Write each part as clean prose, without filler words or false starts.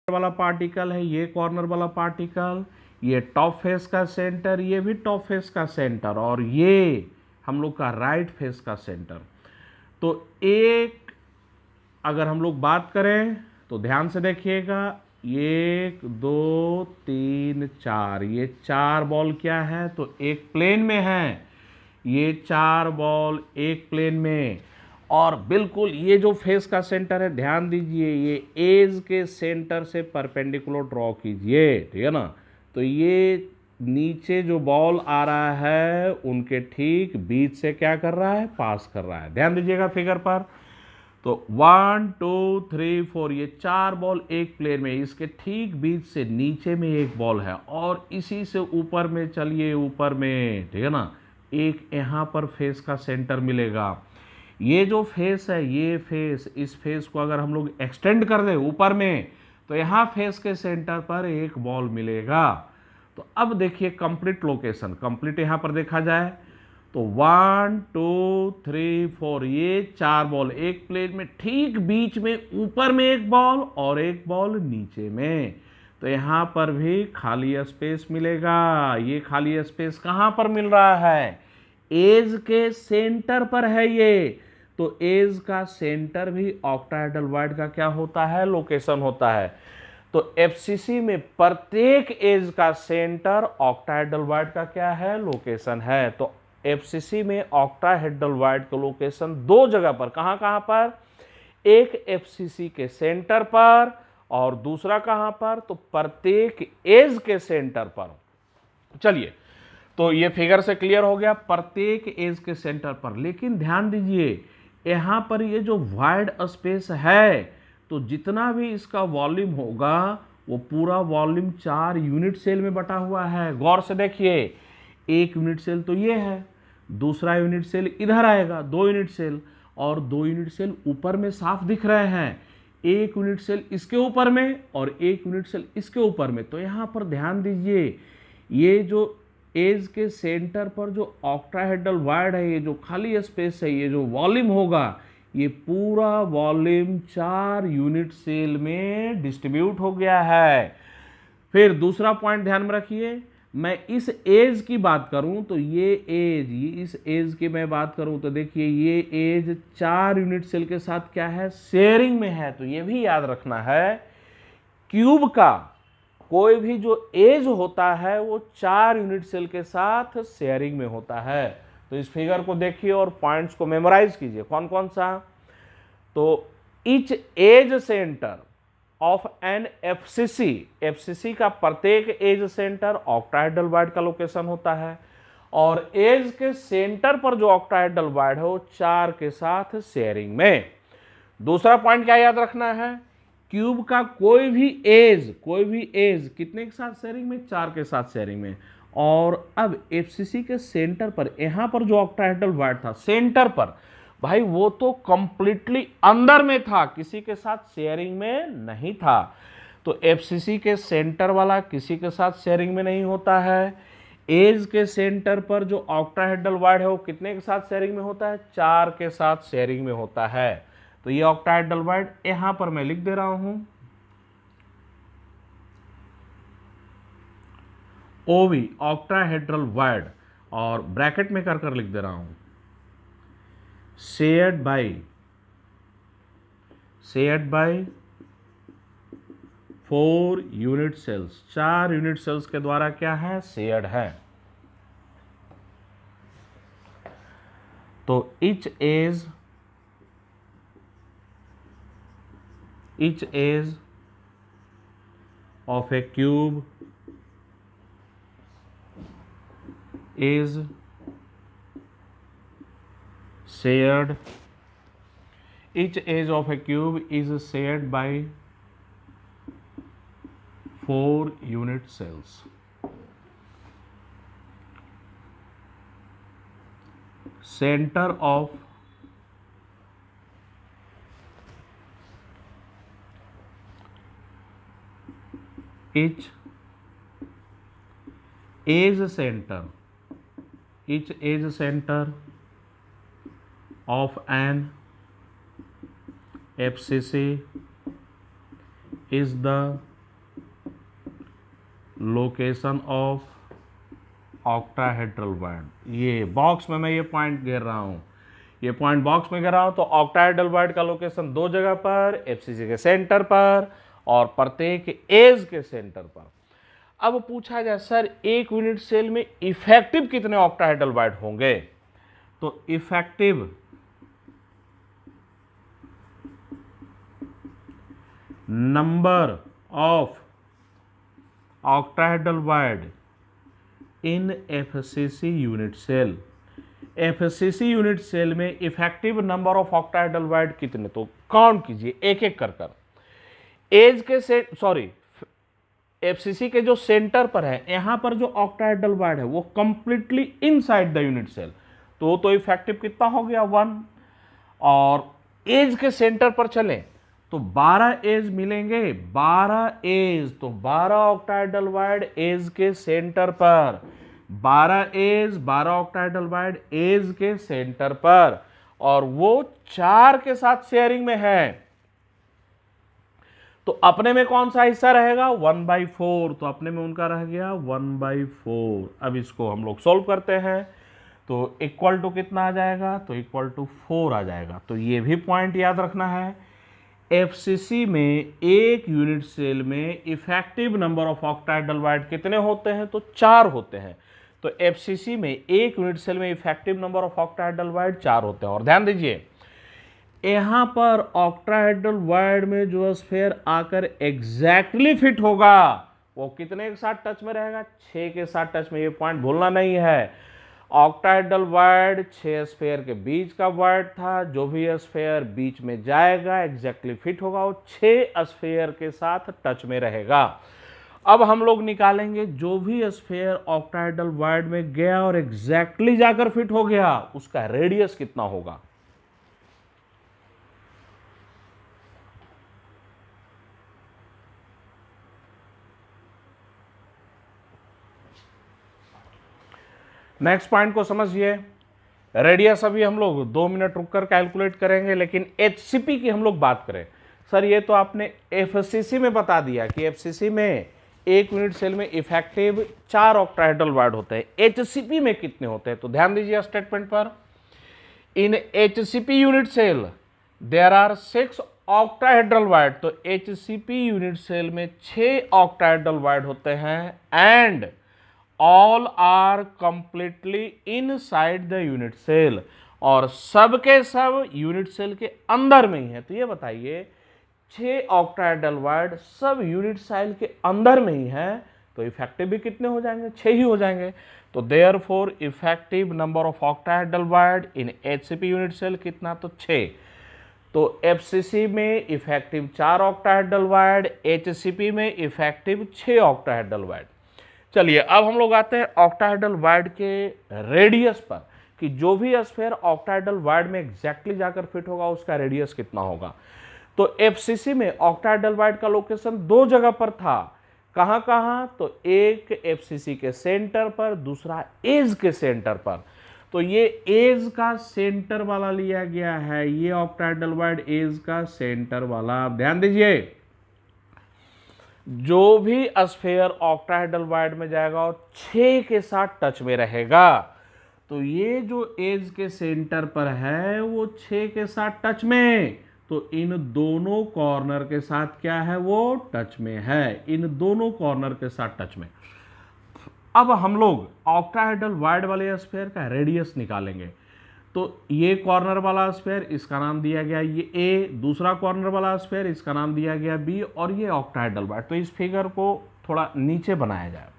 वाला पार्टिकल है, ये कॉर्नर वाला पार्टिकल, ये टॉप फेस का सेंटर, ये भी टॉप फेस का सेंटर, और ये हम लोग का राइट फेस का सेंटर। तो एक अगर हम लोग बात करें तो ध्यान से देखिएगा, 1 2 3 4, ये 4 बॉल क्या है तो एक प्लेन में है, ये 4 बॉल एक प्लेन में। और बिल्कुल ये जो फेस का सेंटर है, ध्यान दीजिए, ये एज के सेंटर से परपेंडिकुलर ड्रॉ कीजिए, ठीक है ना। तो ये नीचे जो बॉल आ रहा है उनके ठीक बीच से क्या कर रहा है, पास कर रहा है। ध्यान दीजिएगा फिगर पर। तो 1 2 3 4, ये 4 बॉल एक प्लेन में, इसके ठीक बीच से नीचे में एक बॉल है, और इसी से ऊपर में चलिए, ऊपर में, ठीक है ना, एक यहाँ पर फेस का सेंटर मिलेगा। ये जो फेस है, ये फेस, इस फेस को अगर हम लोग एक्सटेंड कर दें ऊपर में, तो यहाँ फेस के सेंटर पर एक बॉल मिलेगा। तो अब देखिए कंप्लीट लोकेशन, कंप्लीट यहाँ पर देखा जाए तो 1 2 3 4, ये 4 बॉल एक प्लेन में, ठीक बीच में ऊपर में एक बॉल और एक बॉल नीचे में। तो यहाँ पर भी खाली स्पेस मिलेगा। ये खाली स्पेस कहाँ पर मिल रहा है, एज के सेंटर पर है ये। तो एज का सेंटर भी ऑक्टाहेड्रल वॉइड का क्या होता है, लोकेशन होता है। तो एफसीसी में प्रत्येक एज का सेंटर ऑक्टाहेड्रल वॉइड का क्या है, लोकेशन है। तो एफसीसी में ऑक्टाहेड्रल वॉइड का लोकेशन 2 जगह पर, कहां कहां पर, एक एफसीसी के सेंटर पर और दूसरा कहां पर, तो प्रत्येक एज के सेंटर पर। चलिए, तो ये फिगर से क्लियर हो गया, प्रत्येक एज के सेंटर पर। लेकिन ध्यान दीजिए, यहां पर ये जो वाइड स्पेस है, तो जितना भी इसका वॉल्यूम होगा वो पूरा वॉल्यूम 4 यूनिट सेल में बटा हुआ है। गौर से देखिए, एक यूनिट सेल तो ये है, दूसरा यूनिट सेल इधर आएगा, 2 यूनिट सेल, और 2 यूनिट सेल ऊपर में साफ दिख रहे हैं, एक यूनिट सेल इसके ऊपर में और एक यूनिट सेल इसके ऊपर में। तो यहां पर ध्यान दीजिए, ये जो एज के सेंटर पर जो ऑक्टाहेड्रल वॉइड है, ये जो खाली स्पेस है, ये जो वॉल्यूम होगा, ये पूरा वॉल्यूम 4 यूनिट सेल में डिस्ट्रीब्यूट हो गया है। फिर दूसरा पॉइंट ध्यान में रखिए, मैं इस एज की बात करूं तो ये एज, ये इस एज की मैं बात करूं तो देखिए, ये एज 4 यूनिट सेल के साथ क्या है, शेयरिंग में है। तो ये भी याद रखना है, क्यूब का कोई भी जो एज होता है वो 4 यूनिट सेल के साथ शेयरिंग में होता है। तो इस फिगर को देखिए और पॉइंट्स को मेमोराइज कीजिए, कौन कौन सा। तो each edge centre of an FCC, FCC का प्रत्येक एज सेंटर ऑक्टाहेड्रल वॉइड का लोकेशन होता है, और एज के सेंटर पर जो ऑक्टाहेड्रल वॉइड है वो 4 के साथ शेयरिंग में। दूसरा पॉइंट क्या याद रखना है, क्यूब का कोई भी एज कितने के साथ शेयरिंग में, 4 के साथ शेयरिंग में। और अब एफसीसी के सेंटर पर, यहां पर जो ऑक्टाहेड्रल वॉइड था सेंटर पर, भाई वो तो कंप्लीटली अंदर में था, किसी के साथ शेयरिंग में नहीं था। तो एफसीसी के सेंटर वाला किसी के साथ शेयरिंग में नहीं होता है। एज के सेंटर पर जो ऑक्टाहेड्रल वॉइड है वो कितने के साथ शेयरिंग में होता है, 4 के साथ शेयरिंग में होता है। तो ये ऑक्टाहेड्रल वॉइड यहां पर मैं लिख दे रहा हूं, ओवी ऑक्टाहेड्रल वॉइड, और ब्रैकेट में कर कर लिख दे रहा हूं, shared by 4 unit cells, 4 unit cells के द्वारा क्या है, शेयर्ड है। तो each edge of a cube is shared, each edge of a cube is shared by 4 unit cells. Center of each edge center, each edge center of an FCC is the location of octahedral bond. ये box में मैं ये point घेर रहा हूँ, ये point box में घेर रहा हूँ। तो ऑक्टाहेड्रल बॉन्ड का लोकेशन दो जगह पर, एफसीसी के सेंटर पर और प्रत्येक एज के सेंटर पर। अब पूछा जाए सर एक यूनिट सेल में इफेक्टिव कितने ऑक्टाहेड्रल बॉन्ड होंगे, तो effective number of octahedral bond in FCC unit cell, FCC unit cell में effective number of octahedral bond कितने, तो काउंट कीजिए एक एक कर एज के से सॉरी एफसीसी के जो सेंटर पर है, यहां पर जो ऑक्टाहेड्रल बॉन्ड है वो completely inside the unit cell, तो इफेक्टिव कितना हो गया 1। और एज के सेंटर पर चलें तो 12 एज मिलेंगे, 12 एज, तो 12 ऑक्टाहेड्रल बॉन्ड एज के सेंटर पर, 12 एज 12 ऑक्टाहेड्रल बॉन्ड एज के सेंटर पर, और वो 4 के साथ शेयरिंग में है। तो अपने में कौन सा हिस्सा रहेगा 1/4, तो अपने में उनका रह गया 1/4। अब इसको हम लोग सॉल्व करते हैं तो इक्वल टू कितना आ जाएगा, तो इक्वल टू 4 आ जाएगा। तो ये भी पॉइंट याद रखना है, एफसीसी में एक यूनिट सेल में effective number of octahedral bond कितने होते हैं, तो 4 होते हैं। तो एफसीसी में एक यूनिट सेल में effective number of octahedral bond 4 होते हैं। और ध्यान दीजिए यहां पर ऑक्टाहेड्रल बॉन्ड में जो स्फीयर आकर एग्जैक्टली फिट होगा वो कितने के साथ टच में रहेगा, 6 के साथ टच में। ये पॉइंट भूलना नहीं है, ऑक्टाहेड्रल बॉन्ड 6 स्फीयर के बीच का बॉन्ड था, जो भी स्फीयर बीच में जाएगा एग्जैक्टली फिट होगा वो 6 स्फीयर के साथ टच में रहेगा। अब हम लोग निकालेंगे जो भी स्फीयर ऑक्टाहेड्रल बॉन्ड में गया और एग्जैक्टली जाकर फिट हो गया उसका रेडियस कितना होगा। नेक्स्ट पॉइंट को समझिए, रेडियस अभी हम लोग 2 मिनट रुककर कैलकुलेट करेंगे, लेकिन एचसीपी की हम लोग बात करें। सर ये तो आपने एफसीसी में बता दिया कि एफसीसी में एक यूनिट सेल में इफेक्टिव 4 ऑक्टाहेड्रल बॉन्ड होते हैं, एचसीपी में कितने होते हैं, तो ध्यान दीजिए स्टेटमेंट पर, in HCP unit cell there are 6 octahedral bond. तो एचसीपी यूनिट सेल में 6 ऑक्टाहेड्रल बॉन्ड होते हैं and all are completely inside the unit cell, और सब के सब यूनिट सेल के अंदर में ही है। तो ये बताइए 6 ऑक्टाहेड्रल बॉन्ड सब यूनिट सेल के अंदर में ही है, तो इफेक्टिव भी कितने हो जाएंगे, 6 ही हो जाएंगे। तो therefore effective number of octahedral bond in HCP unit cell कितना, तो 6। तो एफसीसी में इफेक्टिव 4 ऑक्टाहेड्रल बॉन्ड, एचसीपी में इफेक्टिव 6 ऑक्टाहेड्रल बॉन्ड। चलिए अब हम लोग आते हैं ऑक्टाहेड्रल बॉन्ड के रेडियस पर, कि जो भी स्फीयर ऑक्टाहेड्रल बॉन्ड में एग्जैक्टली जाकर फिट होगा उसका रेडियस कितना होगा। तो एफसीसी में ऑक्टाहेड्रल बॉन्ड का लोकेशन 2 जगह पर था, कहां कहां, तो एक एफसीसी के सेंटर पर, दूसरा एज के सेंटर पर। तो ये एज का सेंटर वाला लिया गया है, ये ऑक्टाहेड्रल बॉन्ड एज का सेंटर वाला। ध्यान दीजिए जो भी स्फीयर ऑक्टाहेड्रल बॉन्ड में जाएगा वो 6 के साथ टच में रहेगा। तो ये जो एज के सेंटर पर है वो 6 के साथ टच में, तो इन दोनों कॉर्नर के साथ क्या है, वो टच में है, इन दोनों कॉर्नर के साथ टच में। अब हम लोग ऑक्टाहेड्रल बॉन्ड वाले स्फीयर का रेडियस निकालेंगे। तो ये कॉर्नर वाला स्फीयर इसका नाम दिया गया ये ए, दूसरा कॉर्नर वाला स्फीयर इसका नाम दिया गया बी, और ये ऑक्टाहेड्रल बॉन्ड। तो इस फिगर को थोड़ा नीचे बनाया जाए।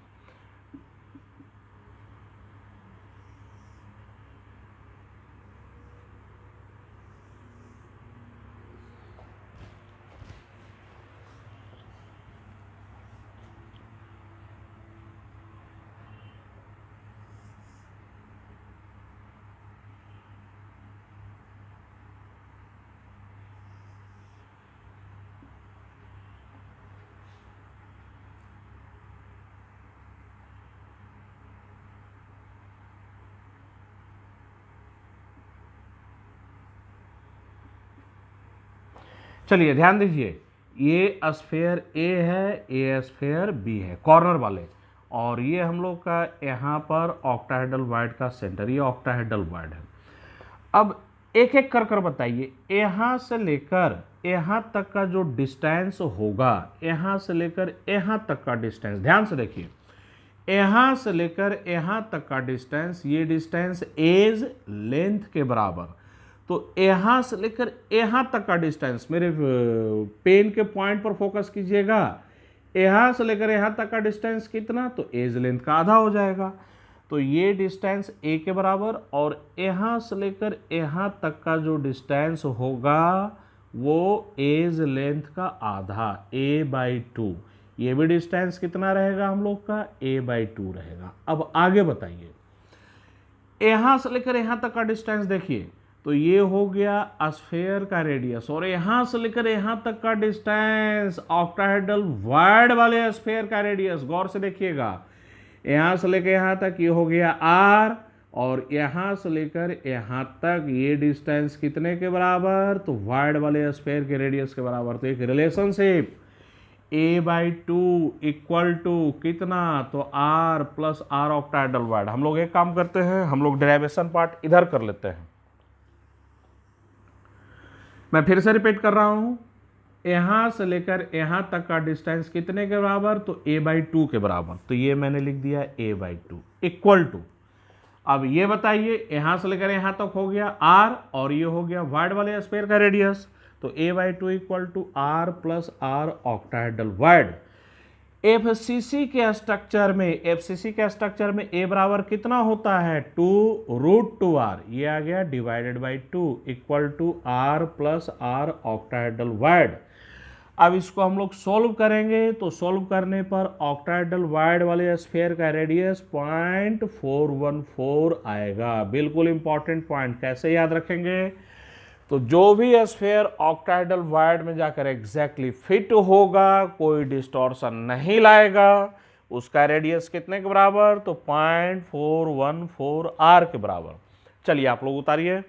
चलिए ध्यान दीजिए, ये स्फेयर ए है, ये स्फेयर बी है, कॉर्नर वाले, और ये हम लोग का यहाँ पर ऑक्टाहेड्रल वॉइड का सेंटर, ये ऑक्टाहेड्रल वॉइड है। अब एक एक कर कर बताइए, यहाँ से लेकर यहाँ तक का जो डिस्टेंस होगा, यहाँ से लेकर यहाँ तक का डिस्टेंस, ध्यान से देखिए, यहाँ से लेकर यहाँ तक का डिस्टेंस, ये डिस्टेंस एज लेंथ के बराबर। तो यहाँ से लेकर यहाँ तक का डिस्टेंस, मेरे पेन के पॉइंट पर फोकस कीजिएगा, यहाँ से लेकर यहाँ तक का डिस्टेंस कितना, तो एज लेंथ का आधा हो जाएगा। तो ये डिस्टेंस ए के बराबर, और यहाँ से लेकर यहाँ तक का जो डिस्टेंस होगा वो एज लेंथ का आधा, a/2। ये भी डिस्टेंस कितना रहेगा हम लोग का, a/2 रहेगा। अब आगे बताइए, यहाँ से लेकर यहाँ तक का डिस्टेंस देखिए, तो ये हो गया स्फेयर का रेडियस, और यहाँ से लेकर यहाँ तक का डिस्टेंस ऑक्टाहेड्रल वॉइड वाले स्फेयर का रेडियस। गौर से देखिएगा, यहाँ से लेकर यहाँ तक ये हो गया r, और यहाँ से लेकर यहाँ तक ये डिस्टेंस कितने के बराबर, तो वॉइड वाले स्फेयर के रेडियस के बराबर। तो एक रिलेशनशिप a/2 इक्वल टू कितना, तो r plus r octahedral void. हम लोग एक काम करते हैं, हम लोग डेरिवेशन पार्ट इधर कर लेते हैं। मैं फिर से रिपीट कर रहा हूं, यहां से लेकर यहां तक का डिस्टेंस कितने के बराबर, तो a/2 के बराबर। तो ये मैंने लिख दिया a/2 इक्वल टू, अब ये बताइए, यहां से लेकर यहां तक हो गया r, और ये हो गया वॉइड वाले स्फेयर का रेडियस, तो a/2 equal to r plus r octahedral void. FCC के स्ट्रक्चर में a बराबर कितना होता है, 2√2r, ये आ गया divided by 2 equal to r plus r octahedral void. अब इसको हम लोग सोल्व करेंगे, तो सोल्व करने पर ऑक्टाहेड्रल वॉइड वाले स्फेयर का रेडियस 0.414 आएगा। बिल्कुल इंपॉर्टेंट पॉइंट, कैसे याद रखेंगे, तो जो भी स्फेयर ऑक्टाहेड्रल वॉइड में जाकर एग्जैक्टली फिट होगा, कोई डिस्टॉर्शन नहीं लाएगा, उसका रेडियस कितने के बराबर, तो 0.414 r के बराबर। चलिए आप लोग उतारिए।